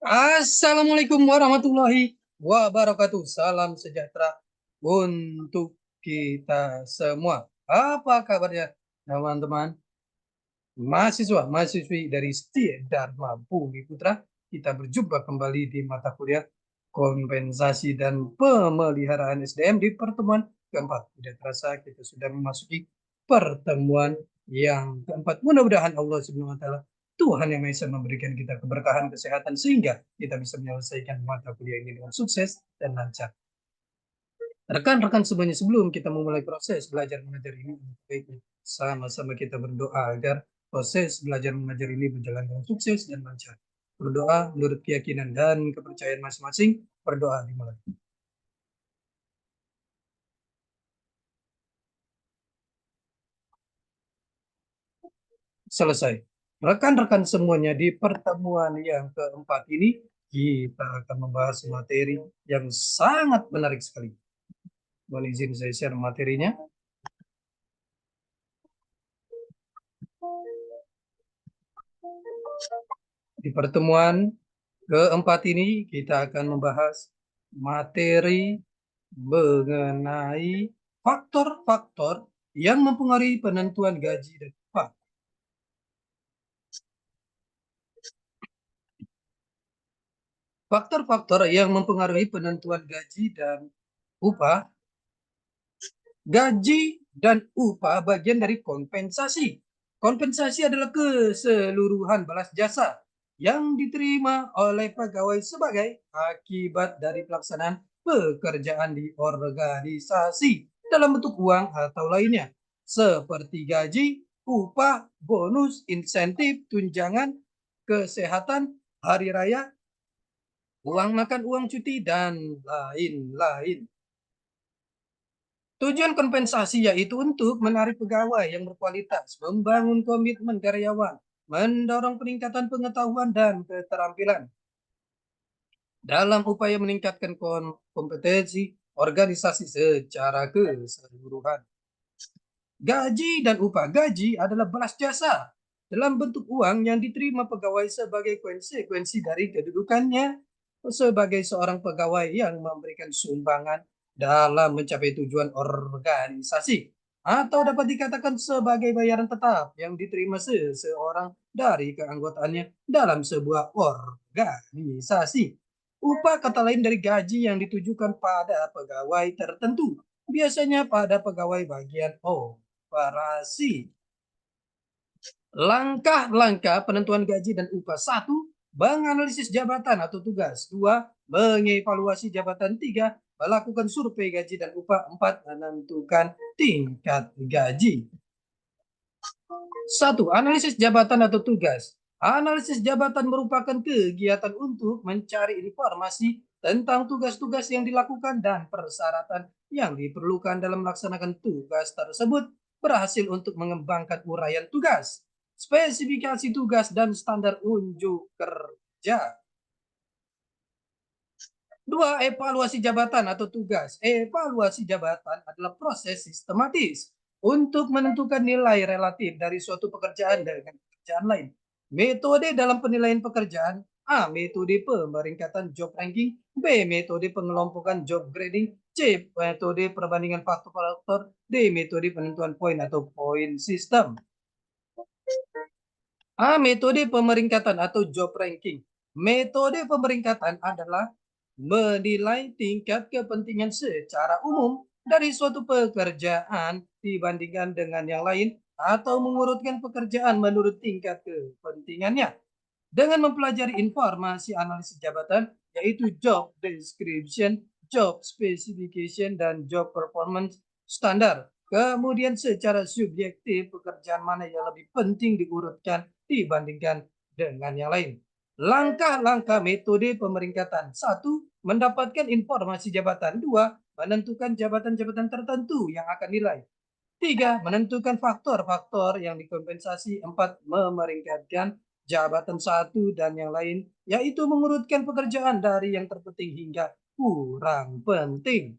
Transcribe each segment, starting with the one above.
Assalamualaikum warahmatullahi wabarakatuh. Salam sejahtera untuk kita semua. Apa kabarnya, teman-teman? Mahasiswa, mahasiswi dari Setia Dharma Bumi Putra. Kita berjumpa kembali di mata kuliah kompensasi dan pemeliharaan SDM di pertemuan keempat. Tidak terasa kita sudah memasuki pertemuan yang keempat. Mudah-mudahan Allah Subhanahu wa Ta'ala, Tuhan yang Maha Esa, memberikan kita keberkahan, kesehatan, sehingga kita bisa menyelesaikan mata kuliah ini dengan sukses dan lancar. Rekan-rekan semuanya, sebelum kita memulai proses belajar mengajar ini, baiknya sama-sama kita berdoa agar proses belajar mengajar ini berjalan dengan sukses dan lancar. Berdoa menurut keyakinan dan kepercayaan masing-masing. Berdoa dimulai. Selesai. Rekan-rekan semuanya, di pertemuan yang keempat ini kita akan membahas materi yang sangat menarik sekali. Mohon izin saya share materinya. Di pertemuan keempat ini kita akan membahas materi mengenai faktor-faktor yang mempengaruhi penentuan gaji dan upah. Faktor-faktor yang mempengaruhi penentuan gaji dan upah. Gaji dan upah bagian dari kompensasi. Kompensasi adalah keseluruhan balas jasa yang diterima oleh pegawai sebagai akibat dari pelaksanaan pekerjaan di organisasi dalam bentuk uang atau lainnya, seperti gaji, upah, bonus, insentif, tunjangan, kesehatan, hari raya, uang makan, uang cuti, dan lain-lain. Tujuan kompensasi yaitu untuk menarik pegawai yang berkualitas, membangun komitmen karyawan, mendorong peningkatan pengetahuan dan keterampilan dalam upaya meningkatkan kompetensi organisasi secara keseluruhan. Gaji dan upah. Gaji adalah balas jasa dalam bentuk uang yang diterima pegawai sebagai konsekuensi dari kedudukannya sebagai seorang pegawai yang memberikan sumbangan dalam mencapai tujuan organisasi, atau dapat dikatakan sebagai bayaran tetap yang diterima seseorang dari keanggotaannya dalam sebuah organisasi. Upah kata lain dari gaji yang ditujukan pada pegawai tertentu, biasanya pada pegawai bagian operasi. Langkah-langkah penentuan gaji dan upah. 1. Menganalisis jabatan atau tugas. 2. Mengevaluasi jabatan. 3. Melakukan survei gaji dan upah. 4. Menentukan tingkat gaji. 1. Analisis jabatan atau tugas. Analisis jabatan merupakan kegiatan untuk mencari informasi tentang tugas-tugas yang dilakukan dan persyaratan yang diperlukan dalam melaksanakan tugas tersebut, berhasil untuk mengembangkan uraian tugas, spesifikasi tugas, dan standar unjuk kerja. 2. Evaluasi jabatan atau tugas. Evaluasi jabatan adalah proses sistematis untuk menentukan nilai relatif dari suatu pekerjaan dengan pekerjaan lain. Metode dalam penilaian pekerjaan. A. Metode pemeringkatan job ranking. B. Metode pengelompokan job grading. C. Metode perbandingan faktor-faktor. D. Metode penentuan poin atau point system. A. Metode pemeringkatan atau job ranking. Metode pemeringkatan adalah menilai tingkat kepentingan secara umum dari suatu pekerjaan dibandingkan dengan yang lain, atau mengurutkan pekerjaan menurut tingkat kepentingannya. Dengan mempelajari informasi analisis jabatan, yaitu job description, job specification, dan job performance standar. Kemudian secara subjektif, pekerjaan mana yang lebih penting diurutkan dibandingkan dengan yang lain. Langkah-langkah metode pemeringkatan. 1. Mendapatkan informasi jabatan. 2. Menentukan jabatan-jabatan tertentu yang akan nilai. 3. Menentukan faktor-faktor yang dikompensasi. 4. Memeringkatkan jabatan satu dan yang lain, yaitu mengurutkan pekerjaan dari yang terpenting hingga kurang penting.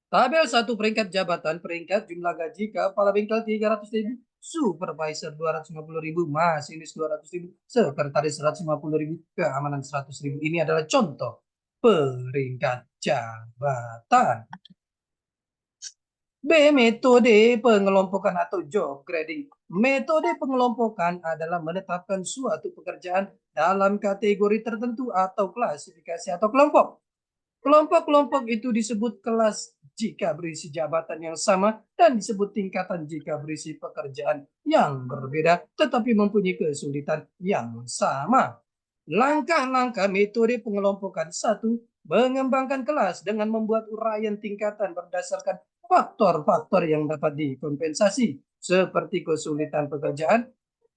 Tabel 1 peringkat jabatan, peringkat jumlah gaji kepala bengkel 300.000, supervisor 250.000, masinis 200.000, sekretaris 150.000, keamanan 100.000. Ini adalah contoh peringkat jabatan. B. Metode pengelompokan atau job grading. Metode pengelompokan adalah menetapkan suatu pekerjaan dalam kategori tertentu atau klasifikasi atau kelompok. Kelompok-kelompok itu disebut kelas jika berisi jabatan yang sama dan disebut tingkatan jika berisi pekerjaan yang berbeda tetapi mempunyai kesulitan yang sama. Langkah-langkah metode pengelompokan. 1. Mengembangkan kelas dengan membuat uraian tingkatan berdasarkan faktor-faktor yang dapat dikompensasi seperti kesulitan pekerjaan,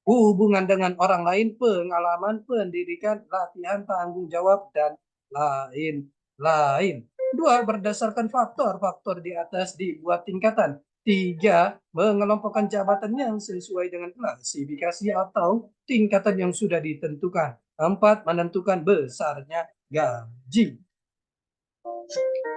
hubungan dengan orang lain, pengalaman, pendidikan, latihan, tanggung jawab, dan lain-lain. 2. Berdasarkan faktor-faktor di atas dibuat tingkatan. 3. Mengelompokkan jabatan yang sesuai dengan klasifikasi atau tingkatan yang sudah ditentukan. 4. Menentukan besarnya gaji.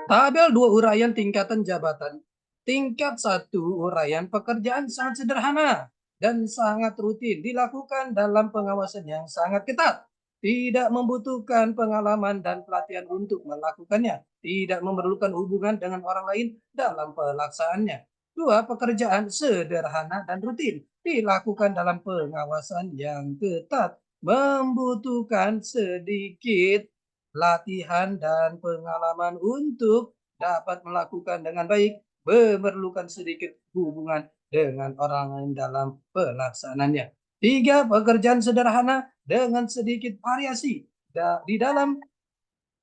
Tabel 2 uraian tingkatan jabatan. Tingkat 1 uraian pekerjaan sangat sederhana dan sangat rutin dilakukan dalam pengawasan yang sangat ketat. Tidak membutuhkan pengalaman dan pelatihan untuk melakukannya. Tidak memerlukan hubungan dengan orang lain dalam pelaksanaannya. 2. Pekerjaan sederhana dan rutin dilakukan dalam pengawasan yang ketat. Membutuhkan sedikit latihan dan pengalaman untuk dapat melakukan dengan baik, memerlukan sedikit hubungan dengan orang lain dalam pelaksanaannya. 3. Pekerjaan sederhana dengan sedikit variasi di dalam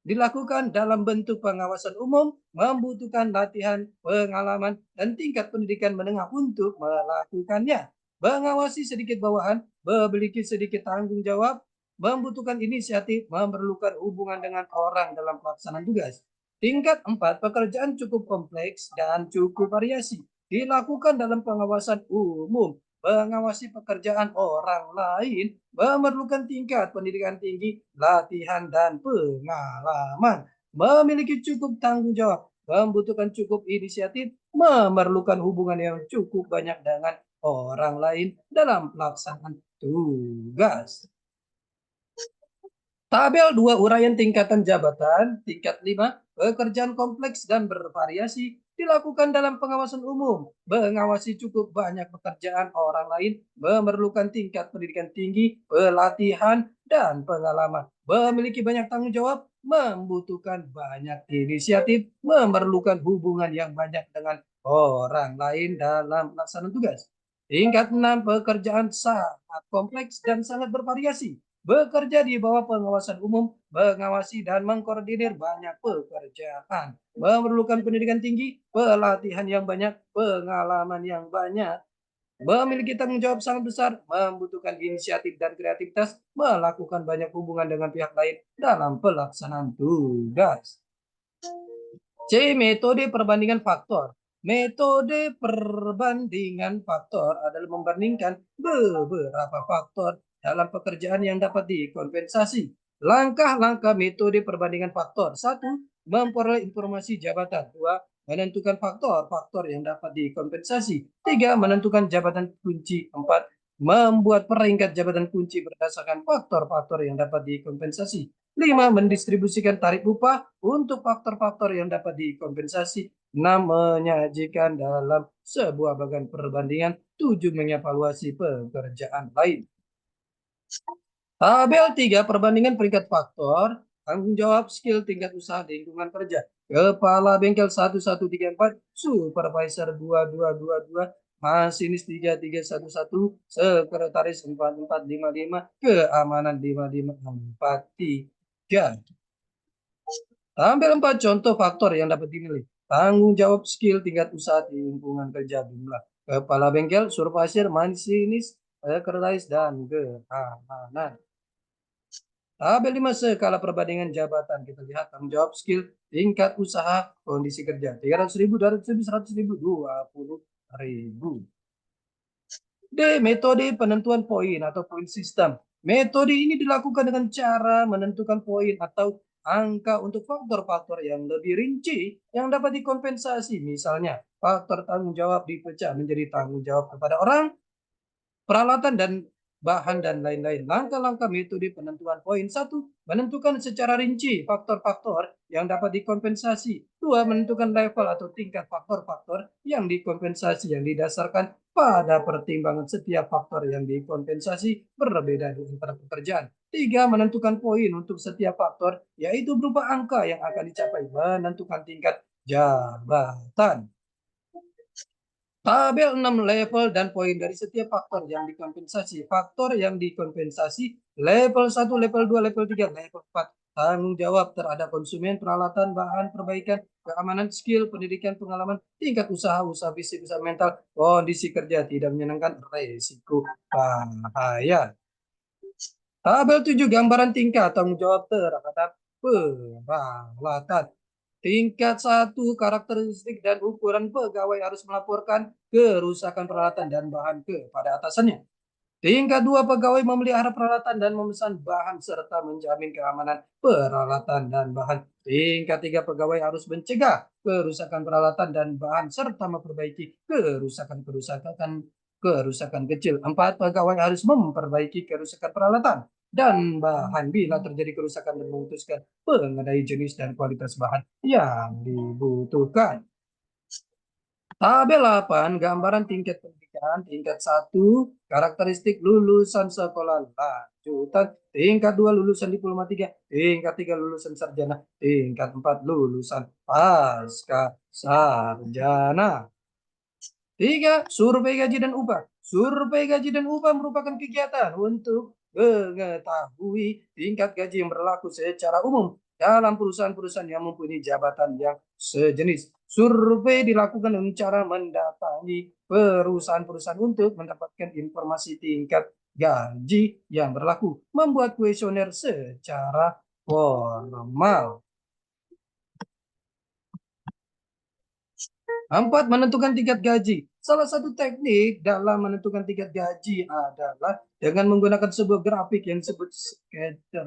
dilakukan dalam bentuk pengawasan umum, membutuhkan latihan, pengalaman, dan tingkat pendidikan menengah untuk melakukannya. Mengawasi sedikit bawahan, memiliki sedikit tanggung jawab, membutuhkan inisiatif, memerlukan hubungan dengan orang dalam pelaksanaan tugas. Tingkat 4, pekerjaan cukup kompleks dan cukup variasi. Dilakukan dalam pengawasan umum, mengawasi pekerjaan orang lain, memerlukan tingkat pendidikan tinggi, latihan, dan pengalaman, memiliki cukup tanggung jawab, membutuhkan cukup inisiatif, memerlukan hubungan yang cukup banyak dengan orang lain dalam pelaksanaan tugas. Tabel 2 uraian tingkatan jabatan, tingkat 5, pekerjaan kompleks dan bervariasi dilakukan dalam pengawasan umum, mengawasi cukup banyak pekerjaan orang lain, memerlukan tingkat pendidikan tinggi, pelatihan, dan pengalaman, memiliki banyak tanggung jawab, membutuhkan banyak inisiatif, memerlukan hubungan yang banyak dengan orang lain dalam pelaksanaan tugas. Tingkat 6, pekerjaan sangat kompleks dan sangat bervariasi, bekerja di bawah pengawasan umum, mengawasi dan mengkoordinir banyak pekerjaan, memerlukan pendidikan tinggi, pelatihan yang banyak, pengalaman yang banyak, memiliki tanggung jawab sangat besar, membutuhkan inisiatif dan kreativitas, melakukan banyak hubungan dengan pihak lain dalam pelaksanaan tugas. C. Metode perbandingan faktor. Metode perbandingan faktor adalah membandingkan beberapa faktor dalam pekerjaan yang dapat dikompensasi. Langkah-langkah metode perbandingan faktor. 1. Memperoleh informasi jabatan. 2. Menentukan faktor-faktor yang dapat dikompensasi. 3. Menentukan jabatan kunci. 4. Membuat peringkat jabatan kunci berdasarkan faktor-faktor yang dapat dikompensasi. 5. Mendistribusikan tarif upah untuk faktor-faktor yang dapat dikompensasi. 6. Menyajikan dalam sebuah bagan perbandingan. 7. Mengevaluasi pekerjaan lain. Tabel 3, perbandingan peringkat faktor, tanggung jawab, skill, tingkat usaha, lingkungan kerja. Kepala bengkel 1134, supervisor 2222, masinis 3311, sekretaris 4455, keamanan 5543. Tampil 4 contoh faktor yang dapat dinilai. Tanggung jawab skill tingkat usaha di lingkungan kerja jumlah kepala bengkel, supervisor, masinis, sekretaris, dan keamanan. Tabel 5 skala perbandingan jabatan. Kita lihat tanggung jawab skill tingkat usaha kondisi kerja. 300.000, 200.000, 100.000, 20.000. D. Metode penentuan poin atau poin sistem. Metode ini dilakukan dengan cara menentukan poin atau angka untuk faktor-faktor yang lebih rinci yang dapat dikompensasi. Misalnya, faktor tanggung jawab dipecah menjadi tanggung jawab kepada orang, peralatan dan bahan, dan lain-lain. Langkah-langkah metode penentuan poin. 1. Menentukan secara rinci faktor-faktor yang dapat dikompensasi. 2. Menentukan level atau tingkat faktor-faktor yang dikompensasi yang didasarkan pada pertimbangan setiap faktor yang dikompensasi berbeda di antara pekerjaan. 3. Menentukan poin untuk setiap faktor, yaitu berupa angka yang akan dicapai menentukan tingkat jabatan. Tabel 6 level dan poin dari setiap faktor yang dikompensasi. Faktor yang dikompensasi level 1, level 2, level 3, level 4. Tanggung jawab terhadap konsumen, peralatan, bahan, perbaikan, keamanan, skill, pendidikan, pengalaman, tingkat usaha, usaha fisik, usaha mental, kondisi kerja tidak menyenangkan, resiko bahaya. Tabel 7 gambaran tingkat tanggung jawab terhadap peralatan. Tingkat 1 karakteristik dan ukuran pegawai harus melaporkan kerusakan peralatan dan bahan kepada atasannya. Tingkat 2 pegawai memelihara peralatan dan memesan bahan serta menjamin keamanan peralatan dan bahan. Tingkat 3 pegawai harus mencegah kerusakan peralatan dan bahan serta memperbaiki kerusakan kecil. 4 pegawai harus memperbaiki kerusakan peralatan dan bahan bila terjadi kerusakan dan memutuskan mengenai jenis dan kualitas bahan yang dibutuhkan. Tabel 8, gambaran tingkat pendidikan. Tingkat 1, karakteristik lulusan sekolah lanjutan. Tingkat 2, lulusan diploma 3. Tingkat 3, lulusan sarjana. Tingkat 4, lulusan pasca sarjana. 3. Survei gaji dan upah. Survei gaji dan upah merupakan kegiatan untuk mengetahui tingkat gaji yang berlaku secara umum dalam perusahaan-perusahaan yang mempunyai jabatan yang sejenis. Survei dilakukan dengan cara mendatangi perusahaan-perusahaan untuk mendapatkan informasi tingkat gaji yang berlaku. Membuat kuesioner secara formal. 4. Menentukan tingkat gaji. Salah satu teknik dalam menentukan tingkat gaji adalah dengan menggunakan sebuah grafik yang disebut scatter.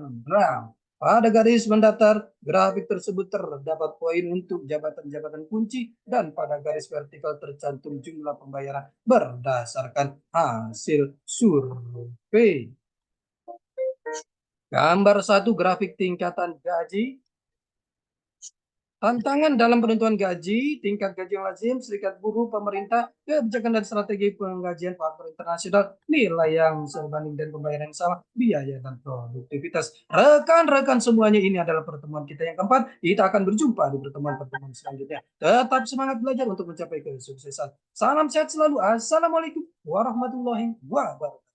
Pada garis mendatar, grafik tersebut terdapat poin untuk jabatan-jabatan kunci dan pada garis vertikal tercantum jumlah pembayaran berdasarkan hasil survei. Gambar 1, grafik tingkatan gaji. Tantangan dalam penentuan gaji, tingkat gaji yang lazim, serikat buruh, pemerintah, kebijakan dan strategi penggajian faktor internasional, nilai yang sebanding dan pembayaran yang sama, biaya dan produktivitas. Rekan-rekan semuanya, ini adalah pertemuan kita yang keempat. Kita akan berjumpa di pertemuan-pertemuan selanjutnya. Tetap semangat belajar untuk mencapai kesuksesan. Salam sehat selalu. Assalamualaikum warahmatullahi wabarakatuh.